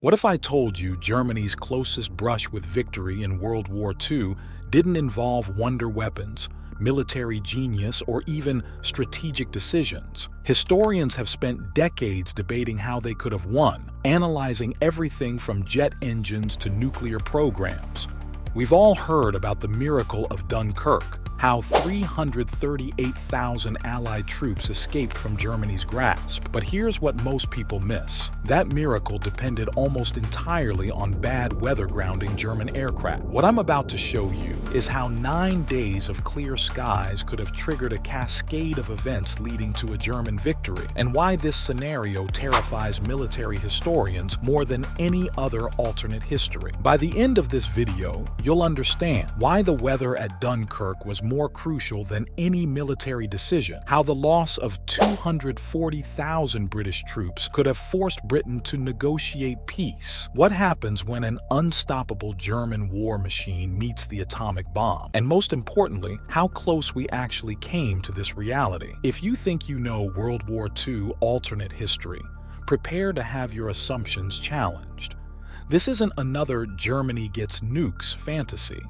What if I told you Germany's closest brush with victory in World War II didn't involve wonder weapons, military genius, or even strategic decisions? Historians have spent decades debating how they could have won, analyzing everything from jet engines to nuclear programs. We've all heard about the miracle of Dunkirk, how 338,000 Allied troops escaped from Germany's grasp. But here's what most people miss. That miracle depended almost entirely on bad weather grounding German aircraft. What I'm about to show you is how 9 days of clear skies could have triggered a cascade of events leading to a German victory, and why this scenario terrifies military historians more than any other alternate history. By the end of this video, you'll understand why the weather at Dunkirk was more crucial than any military decision, how the loss of 240,000 British troops could have forced Britain to negotiate peace, what happens when an unstoppable German war machine meets the atomic bomb, and most importantly, how close we actually came to this reality. If you think you know World War II alternate history, prepare to have your assumptions challenged. This isn't another Germany gets nukes fantasy.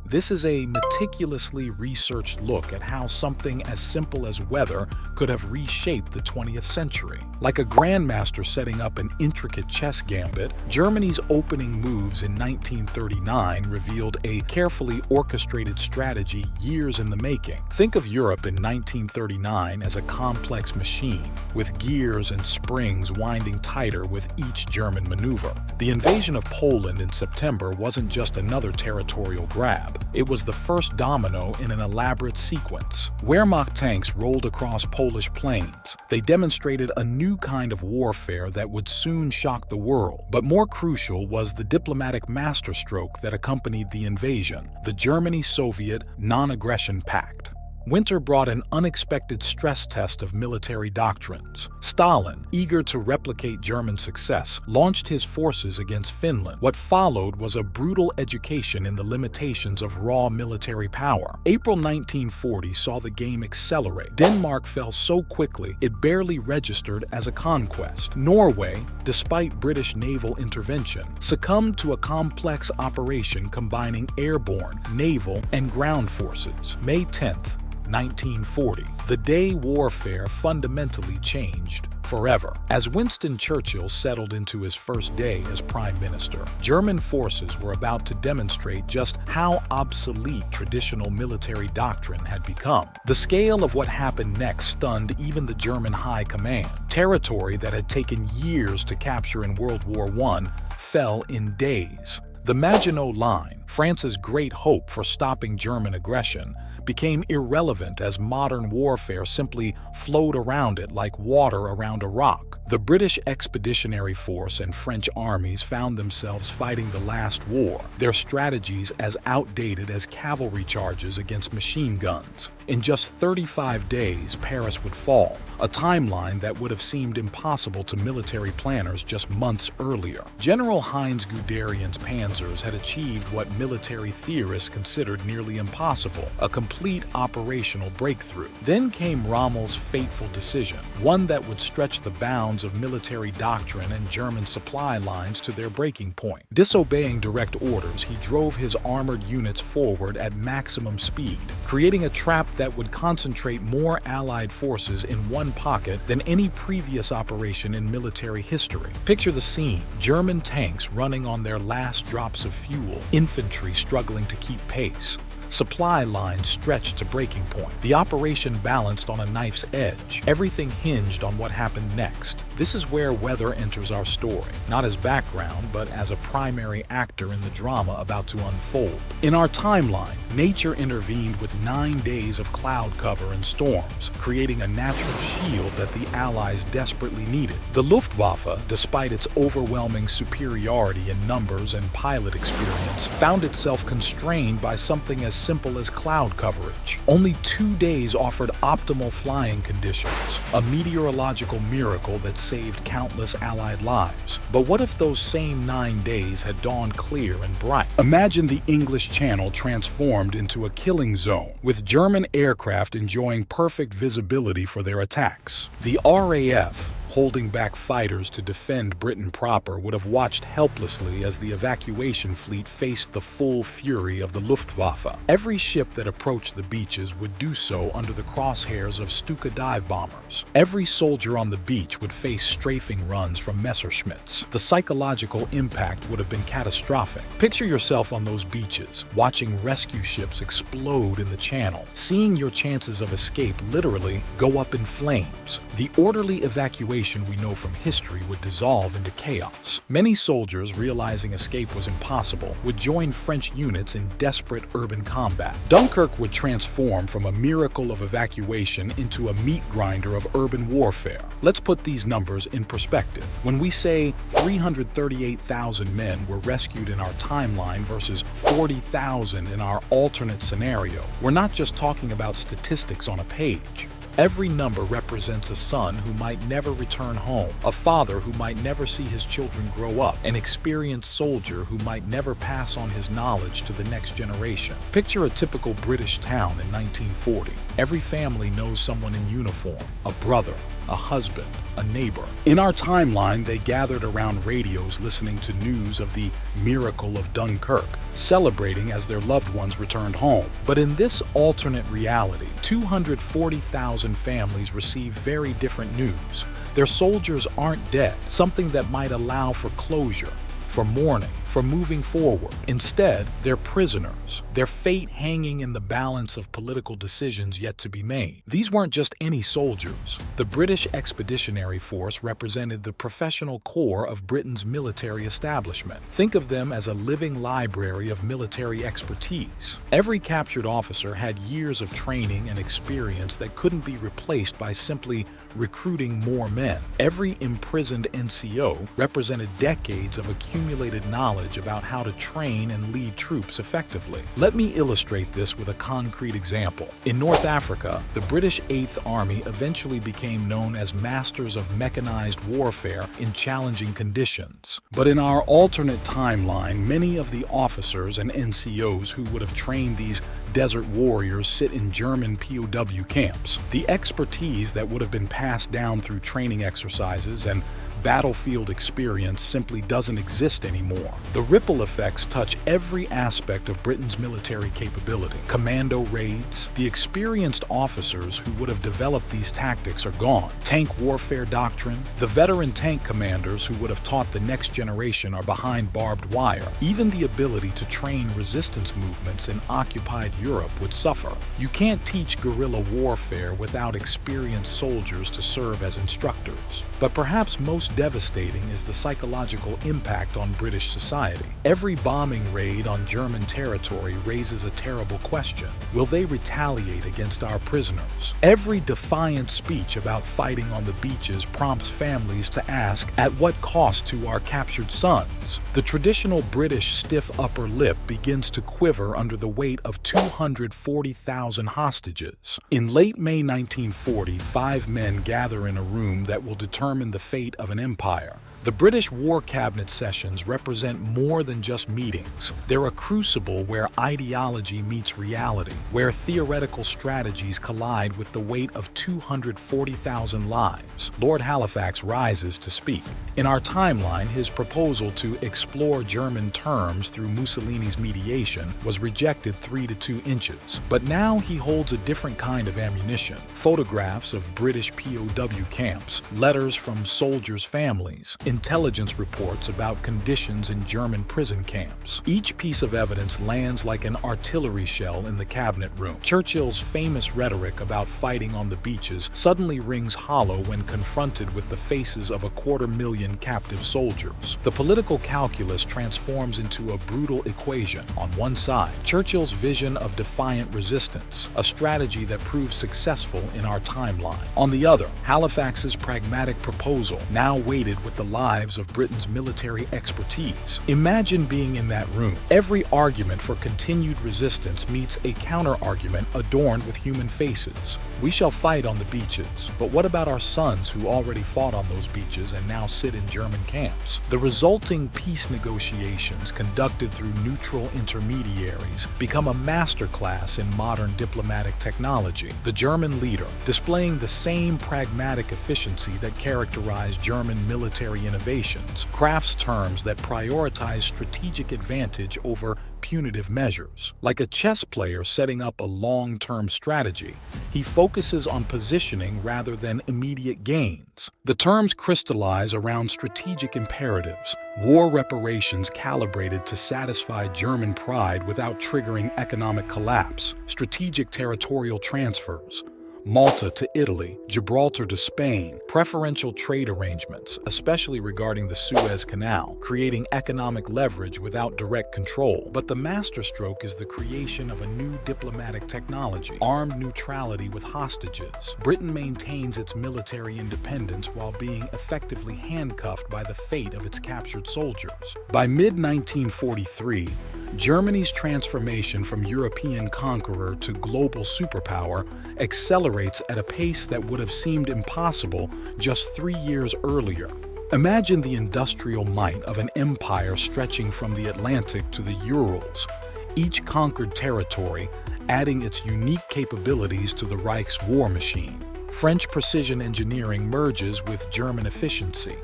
This is a meticulously researched look at how something as simple as weather could have reshaped the 20th century. Like a grandmaster setting up an intricate chess gambit, Germany's opening moves in 1939 revealed a carefully orchestrated strategy years in the making. Think of Europe in 1939 as a complex machine, with gears and springs winding tighter with each German maneuver. The invasion of Poland in September wasn't just another territorial grab. It was the first domino in an elaborate sequence. Wehrmacht tanks rolled across Polish plains. They demonstrated a new kind of warfare that would soon shock the world. But more crucial was the diplomatic masterstroke that accompanied the invasion, the Germany-Soviet Non-Aggression Pact. Winter brought an unexpected stress test of military doctrines. Stalin, eager to replicate German success, launched his forces against Finland. What followed was a brutal education in the limitations of raw military power. April 1940 saw the game accelerate. Denmark fell so quickly it barely registered as a conquest. Norway, despite British naval intervention, succumbed to a complex operation combining airborne, naval, and ground forces. May 10th, 1940, the day warfare fundamentally changed forever. As Winston Churchill settled into his first day as Prime Minister, German forces were about to demonstrate just how obsolete traditional military doctrine had become. The scale of what happened next stunned even the German High Command. Territory that had taken years to capture in World War I fell in days. The Maginot Line, France's great hope for stopping German aggression, became irrelevant as modern warfare simply flowed around it like water around a rock. The British Expeditionary Force and French armies found themselves fighting the last war, their strategies as outdated as cavalry charges against machine guns. In just 35 days, Paris would fall, a timeline that would have seemed impossible to military planners just months earlier. General Heinz Guderian's panzers had achieved what military theorists considered nearly impossible, a complete operational breakthrough. Then came Rommel's fateful decision, one that would stretch the bounds of military doctrine and German supply lines to their breaking point. Disobeying direct orders, he drove his armored units forward at maximum speed, creating a trap that would concentrate more Allied forces in one pocket than any previous operation in military history. Picture the scene: German tanks running on their last drops of fuel, infantry struggling to keep pace, supply lines stretched to breaking point. The operation balanced on a knife's edge. Everything hinged on what happened next. This is where weather enters our story, not as background, but as a primary actor in the drama about to unfold. In our timeline, nature intervened with 9 days of cloud cover and storms, creating a natural shield that the Allies desperately needed. The Luftwaffe, despite its overwhelming superiority in numbers and pilot experience, found itself constrained by something as simple as cloud coverage. Only 2 days offered optimal flying conditions, a meteorological miracle that saved countless Allied lives. But what if those same 9 days had dawned clear and bright? Imagine the English Channel transformed into a killing zone, with German aircraft enjoying perfect visibility for their attacks. The RAF, holding back fighters to defend Britain proper, would have watched helplessly as the evacuation fleet faced the full fury of the Luftwaffe. Every ship that approached the beaches would do so under the crosshairs of Stuka dive bombers. Every soldier on the beach would face strafing runs from Messerschmitts. The psychological impact would have been catastrophic. Picture yourself on those beaches, watching rescue ships explode in the channel, seeing your chances of escape literally go up in flames. The orderly evacuation we know from history would dissolve into chaos. Many soldiers, realizing escape was impossible, would join French units in desperate urban combat. Dunkirk would transform from a miracle of evacuation into a meat grinder of urban warfare. Let's put these numbers in perspective. When we say 338,000 men were rescued in our timeline versus 40,000 in our alternate scenario, we're not just talking about statistics on a page. Every number represents a son who might never return home, a father who might never see his children grow up, an experienced soldier who might never pass on his knowledge to the next generation. Picture a typical British town in 1940. Every family knows someone in uniform, a brother, a husband, a neighbor. In our timeline, they gathered around radios listening to news of the miracle of Dunkirk, celebrating as their loved ones returned home. But in this alternate reality, 240,000 families receive very different news. Their soldiers aren't dead, something that might allow for closure, for mourning, for moving forward. Instead, they're prisoners, their fate hanging in the balance of political decisions yet to be made. These weren't just any soldiers. The British Expeditionary Force represented the professional core of Britain's military establishment. Think of them as a living library of military expertise. Every captured officer had years of training and experience that couldn't be replaced by simply recruiting more men. Every imprisoned NCO represented decades of accumulated knowledge about how to train and lead troops effectively. Let me illustrate this with a concrete example. In North Africa, the British 8th Army eventually became known as masters of mechanized warfare in challenging conditions. But in our alternate timeline, many of the officers and NCOs who would have trained these desert warriors sit in German POW camps. The expertise that would have been passed down through training exercises and battlefield experience simply doesn't exist anymore. The ripple effects touch every aspect of Britain's military capability. Commando raids, the experienced officers who would have developed these tactics are gone. Tank warfare doctrine, the veteran tank commanders who would have taught the next generation are behind barbed wire. Even the ability to train resistance movements in occupied Europe would suffer. You can't teach guerrilla warfare without experienced soldiers to serve as instructors. But perhaps most devastating is the psychological impact on British society. Every bombing raid on German territory raises a terrible question. Will they retaliate against our prisoners? Every defiant speech about fighting on the beaches prompts families to ask, at what cost to our captured sons? The traditional British stiff upper lip begins to quiver under the weight of 240,000 hostages. In late May 1940, 5 men gather in a room that will determine the fate of an empire. The British War Cabinet sessions represent more than just meetings. They're a crucible where ideology meets reality, where theoretical strategies collide with the weight of 240,000 lives. Lord Halifax rises to speak. In our timeline, his proposal to explore German terms through Mussolini's mediation was rejected 3 to 2 inches. But now he holds a different kind of ammunition. Photographs of British POW camps, letters from soldiers' families, intelligence reports about conditions in German prison camps. Each piece of evidence lands like an artillery shell in the cabinet room. Churchill's famous rhetoric about fighting on the beaches suddenly rings hollow when confronted with the faces of 250,000 captive soldiers. The political calculus transforms into a brutal equation. On one side, Churchill's vision of defiant resistance, a strategy that proves successful in our timeline. On the other, Halifax's pragmatic proposal, now weighted with the lives of Britain's military expertise. Imagine being in that room. Every argument for continued resistance meets a counter-argument adorned with human faces. We shall fight on the beaches, but what about our sons who already fought on those beaches and now sit sit in German camps. The resulting peace negotiations, conducted through neutral intermediaries, become a masterclass in modern diplomatic technology. The German leader, displaying the same pragmatic efficiency that characterized German military innovations, crafts terms that prioritize strategic advantage over punitive measures. Like a chess player setting up a long-term strategy, he focuses on positioning rather than immediate gains. The terms crystallize around strategic imperatives, war reparations calibrated to satisfy German pride without triggering economic collapse, strategic territorial transfers, Malta to Italy, Gibraltar to Spain, preferential trade arrangements, especially regarding the Suez Canal, creating economic leverage without direct control. But the masterstroke is the creation of a new diplomatic technology, armed neutrality with hostages. Britain maintains its military independence while being effectively handcuffed by the fate of its captured soldiers. By mid-1943, Germany's transformation from European conqueror to global superpower accelerates at a pace that would have seemed impossible just 3 years earlier. Imagine the industrial might of an empire stretching from the Atlantic to the Urals, each conquered territory adding its unique capabilities to the Reich's war machine. French precision engineering merges with German efficiency.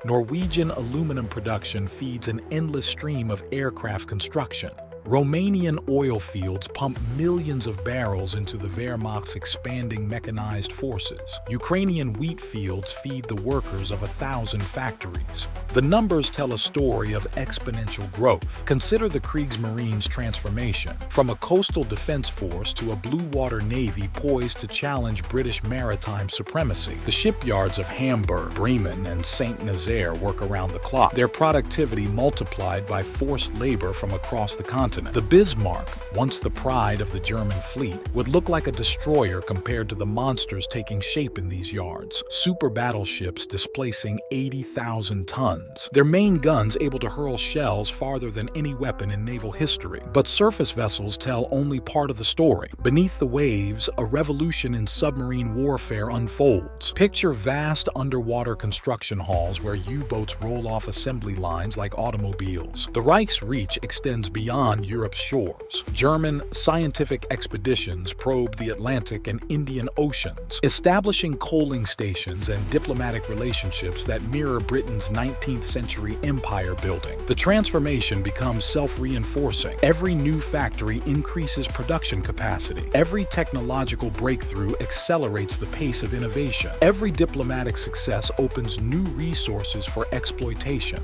Norwegian aluminum production feeds an endless stream of aircraft construction. Romanian oil fields pump millions of barrels into the Wehrmacht's expanding mechanized forces. Ukrainian wheat fields feed the workers of 1,000 factories. The numbers tell a story of exponential growth. Consider the Kriegsmarine's transformation, from a coastal defense force to a blue water navy poised to challenge British maritime supremacy. The shipyards of Hamburg, Bremen, and Saint Nazaire work around the clock, their productivity multiplied by forced labor from across the continent. The Bismarck, once the pride of the German fleet, would look like a destroyer compared to the monsters taking shape in these yards. Super battleships displacing 80,000 tons. Their main guns able to hurl shells farther than any weapon in naval history. But surface vessels tell only part of the story. Beneath the waves, a revolution in submarine warfare unfolds. Picture vast underwater construction halls where U-boats roll off assembly lines like automobiles. The Reich's reach extends beyond Europe's shores. German scientific expeditions probe the Atlantic and Indian Oceans, establishing coaling stations and diplomatic relationships that mirror Britain's 19th century empire building. The transformation becomes self-reinforcing. Every new factory increases production capacity. Every technological breakthrough accelerates the pace of innovation. Every diplomatic success opens new resources for exploitation.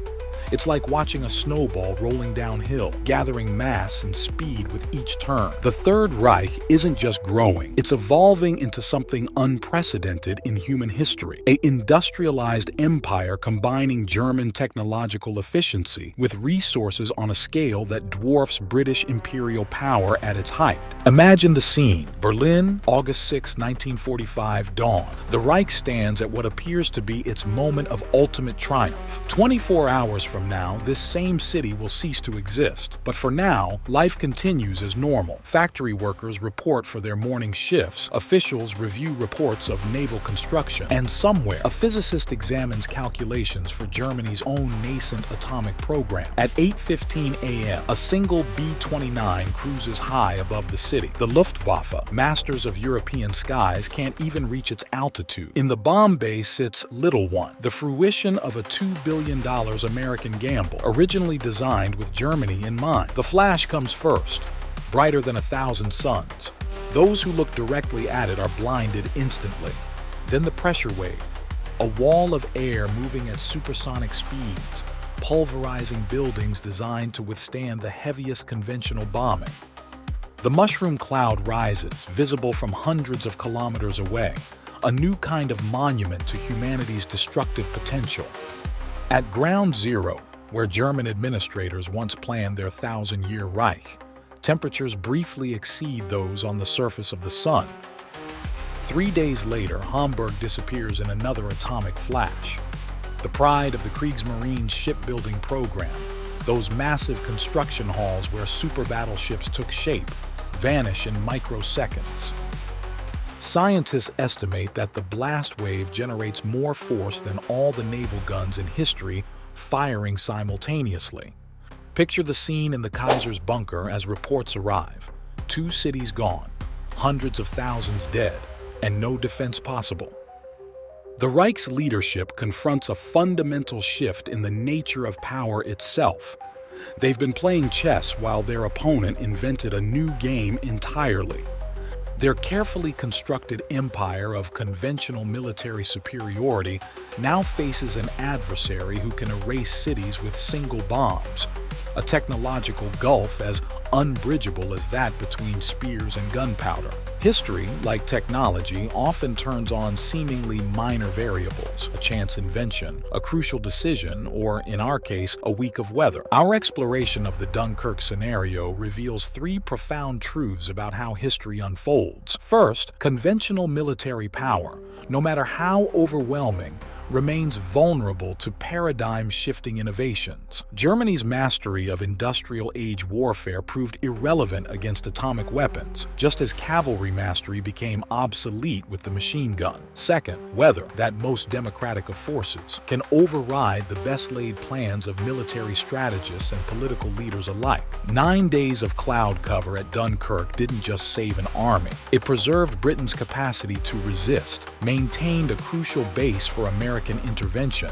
It's like watching a snowball rolling downhill, gathering mass and speed with each turn. The Third Reich isn't just growing, it's evolving into something unprecedented in human history. An industrialized empire combining German technological efficiency with resources on a scale that dwarfs British imperial power at its height. Imagine the scene. Berlin, August 6, 1945, dawn. The Reich stands at what appears to be its moment of ultimate triumph. 24 hours from now, this same city will cease to exist. But for now, life continues as normal. Factory workers report for their morning shifts, officials review reports of naval construction, and somewhere, a physicist examines calculations for Germany's own nascent atomic program. At 8:15 a.m., a single B-29 cruises high above the city. The Luftwaffe, masters of European skies, can't even reach its altitude. In the bomb bay sits Little One, the fruition of a $2 billion American gamble, originally designed with Germany in mind. The flash comes first, brighter than 1,000 suns. Those who look directly at it are blinded instantly. Then the pressure wave, a wall of air moving at supersonic speeds, pulverizing buildings designed to withstand the heaviest conventional bombing. The mushroom cloud rises, visible from hundreds of kilometers away, a new kind of monument to humanity's destructive potential. At ground zero, where German administrators once planned their 1,000-year Reich, temperatures briefly exceed those on the surface of the sun. 3 days later, Hamburg disappears in another atomic flash. The pride of the Kriegsmarine shipbuilding program, those massive construction halls where super battleships took shape, vanish in microseconds. Scientists estimate that the blast wave generates more force than all the naval guns in history firing simultaneously. Picture the scene in the Kaiser's bunker as reports arrive. 2 cities gone, hundreds of thousands dead, and no defense possible. The Reich's leadership confronts a fundamental shift in the nature of power itself. They've been playing chess while their opponent invented a new game entirely. Their carefully constructed empire of conventional military superiority now faces an adversary who can erase cities with single bombs, a technological gulf as unbridgeable as that between spears and gunpowder. History, like technology, often turns on seemingly minor variables, a chance invention, a crucial decision, or, in our case, a week of weather. Our exploration of the Dunkirk scenario reveals 3 profound truths about how history unfolds. First, conventional military power, no matter how overwhelming, remains vulnerable to paradigm-shifting innovations. Germany's mastery of industrial-age warfare proved irrelevant against atomic weapons, just as cavalry mastery became obsolete with the machine gun. Second, weather, that most democratic of forces, can override the best-laid plans of military strategists and political leaders alike. 9 days of cloud cover at Dunkirk didn't just save an army. It preserved Britain's capacity to resist, maintained a crucial base for American intervention,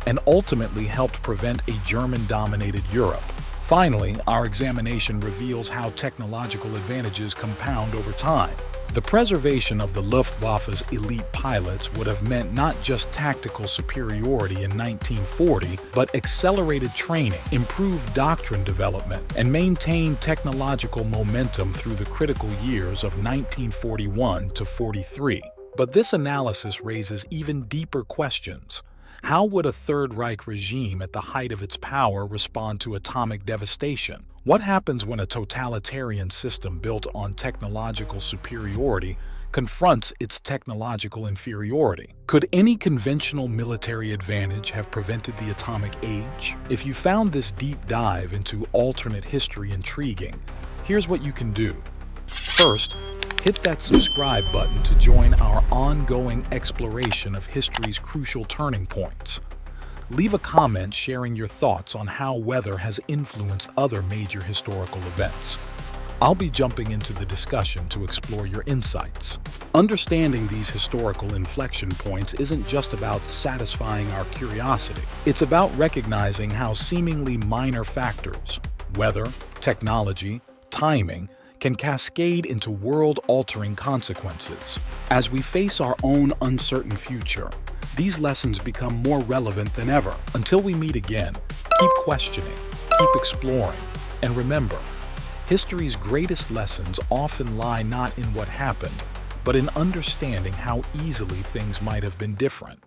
and ultimately helped prevent a German-dominated Europe. Finally, our examination reveals how technological advantages compound over time. The preservation of the Luftwaffe's elite pilots would have meant not just tactical superiority in 1940, but accelerated training, improved doctrine development, and maintained technological momentum through the critical years of 1941 to 43. But this analysis raises even deeper questions. How would a Third Reich regime at the height of its power respond to atomic devastation? What happens when a totalitarian system built on technological superiority confronts its technological inferiority? Could any conventional military advantage have prevented the atomic age? If you found this deep dive into alternate history intriguing, here's what you can do. First, hit that subscribe button to join our ongoing exploration of history's crucial turning points. Leave a comment sharing your thoughts on how weather has influenced other major historical events. I'll be jumping into the discussion to explore your insights. Understanding these historical inflection points isn't just about satisfying our curiosity. It's about recognizing how seemingly minor factors, weather, technology, timing, can cascade into world-altering consequences. As we face our own uncertain future, these lessons become more relevant than ever. Until we meet again, keep questioning, keep exploring, and remember, history's greatest lessons often lie not in what happened, but in understanding how easily things might have been different.